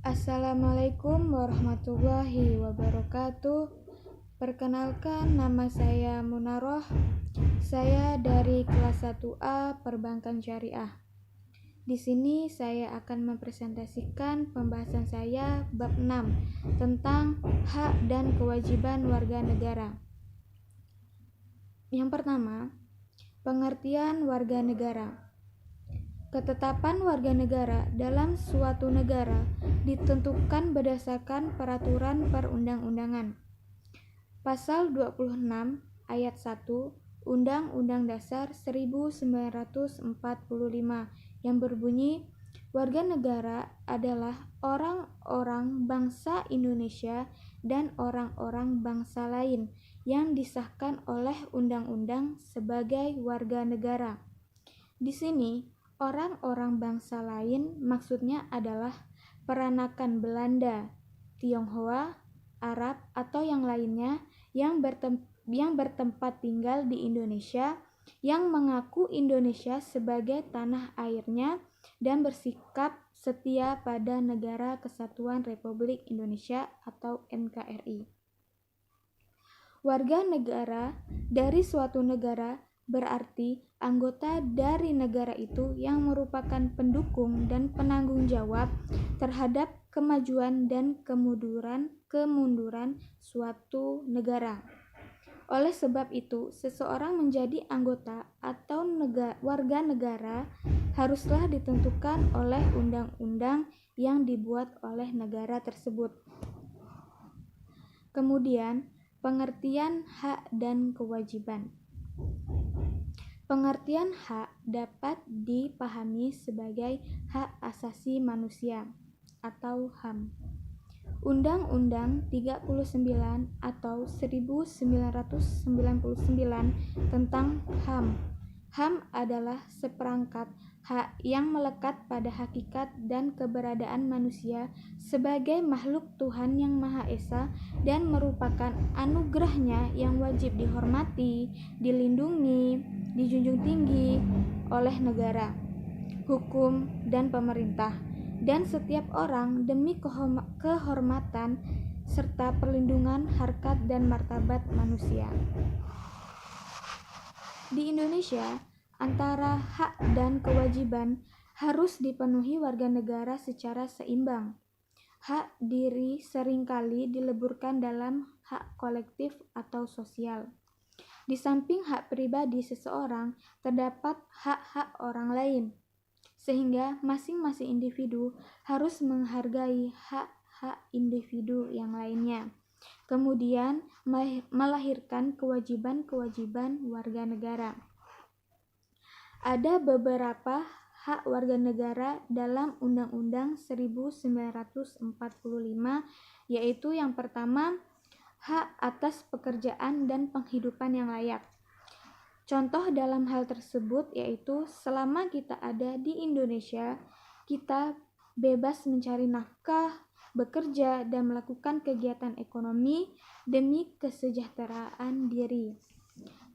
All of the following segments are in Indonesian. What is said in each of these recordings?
Assalamualaikum warahmatullahi wabarakatuh. Perkenalkan, nama saya Munaroh. Saya dari kelas 1A Perbankan Syariah. Di sini saya akan mempresentasikan pembahasan saya bab 6 tentang hak dan kewajiban warga negara. Yang pertama, pengertian warga negara. Ketetapan warga negara dalam suatu negara ditentukan berdasarkan peraturan perundang-undangan. Pasal 26 ayat 1 Undang-Undang Dasar 1945 yang berbunyi, warga negara adalah orang-orang bangsa Indonesia dan orang-orang bangsa lain yang disahkan oleh undang-undang sebagai warga negara. Di sini, orang-orang bangsa lain maksudnya adalah peranakan Belanda, Tionghoa, Arab, atau yang lainnya yang bertempat tinggal di Indonesia, yang mengaku Indonesia sebagai tanah airnya dan bersikap setia pada Negara Kesatuan Republik Indonesia atau NKRI. Warga negara dari suatu negara berarti anggota dari negara itu yang merupakan pendukung dan penanggung jawab terhadap kemajuan dan kemunduran suatu negara. Oleh sebab itu, seseorang menjadi anggota atau warga negara haruslah ditentukan oleh undang-undang yang dibuat oleh negara tersebut. Kemudian, pengertian hak dan kewajiban. Pengertian hak dapat dipahami sebagai hak asasi manusia atau HAM. Undang-Undang 39 atau 1999 tentang HAM. HAM adalah seperangkat hak yang melekat pada hakikat dan keberadaan manusia sebagai makhluk Tuhan yang Maha Esa dan merupakan anugerahnya yang wajib dihormati, dilindungi, dijunjung tinggi oleh negara, hukum, dan pemerintah, dan setiap orang demi kehormatan serta perlindungan harkat dan martabat manusia. Di Indonesia, antara hak dan kewajiban harus dipenuhi warga negara secara seimbang. Hak diri seringkali dileburkan dalam hak kolektif atau sosial. Di samping hak pribadi seseorang, terdapat hak-hak orang lain, sehingga masing-masing individu harus menghargai hak-hak individu yang lainnya. Kemudian melahirkan kewajiban-kewajiban warga negara. Ada beberapa hak warga negara dalam Undang-Undang 1945, yaitu yang pertama, hak atas pekerjaan dan penghidupan yang layak. Contoh dalam hal tersebut yaitu selama kita ada di Indonesia, kita bebas mencari nafkah, bekerja, dan melakukan kegiatan ekonomi demi kesejahteraan diri.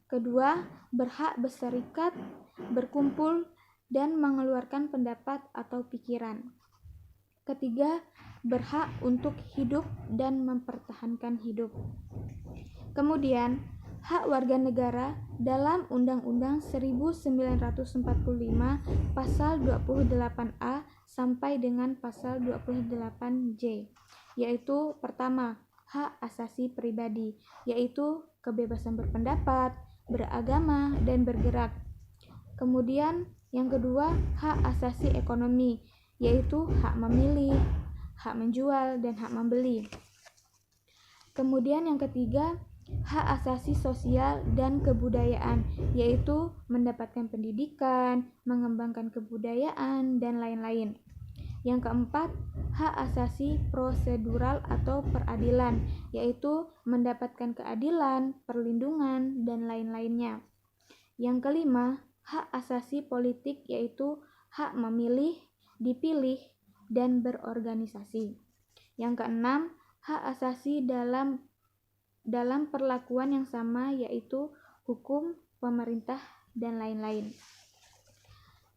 Kedua, berhak berserikat, berkumpul, dan mengeluarkan pendapat atau pikiran. Ketiga, berhak untuk hidup dan mempertahankan hidup. Kemudian, hak warga negara dalam Undang-Undang 1945 pasal 28A sampai dengan pasal 28J, yaitu pertama, hak asasi pribadi, yaitu kebebasan berpendapat, beragama, dan bergerak. Kemudian yang kedua, hak asasi ekonomi, yaitu hak memilih, hak menjual, dan hak membeli. Kemudian yang ketiga, hak asasi sosial dan kebudayaan, yaitu mendapatkan pendidikan, mengembangkan kebudayaan, dan lain-lain. Yang keempat, hak asasi prosedural atau peradilan, yaitu mendapatkan keadilan, perlindungan, dan lain-lainnya. Yang kelima, hak asasi politik, yaitu hak memilih, dipilih, dan berorganisasi. Yang keenam, hak asasi dalam perlakuan yang sama, yaitu hukum, pemerintah, dan lain-lain.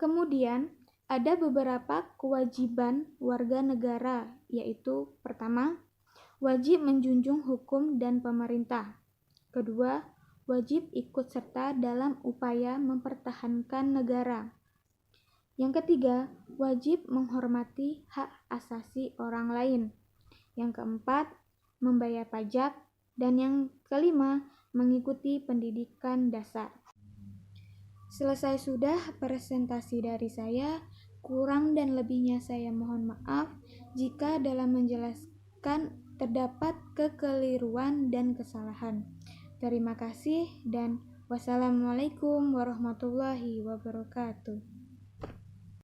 Kemudian, Ada beberapa kewajiban warga negara, yaitu pertama, wajib menjunjung hukum dan pemerintah. Kedua, wajib ikut serta dalam upaya mempertahankan negara. Yang ketiga, wajib menghormati hak asasi orang lain. Yang keempat, membayar pajak. Dan yang kelima, mengikuti pendidikan dasar. Selesai sudah presentasi dari saya. Kurang dan lebihnya saya mohon maaf jika dalam menjelaskan terdapat kekeliruan dan kesalahan. Terima kasih dan wassalamualaikum warahmatullahi wabarakatuh.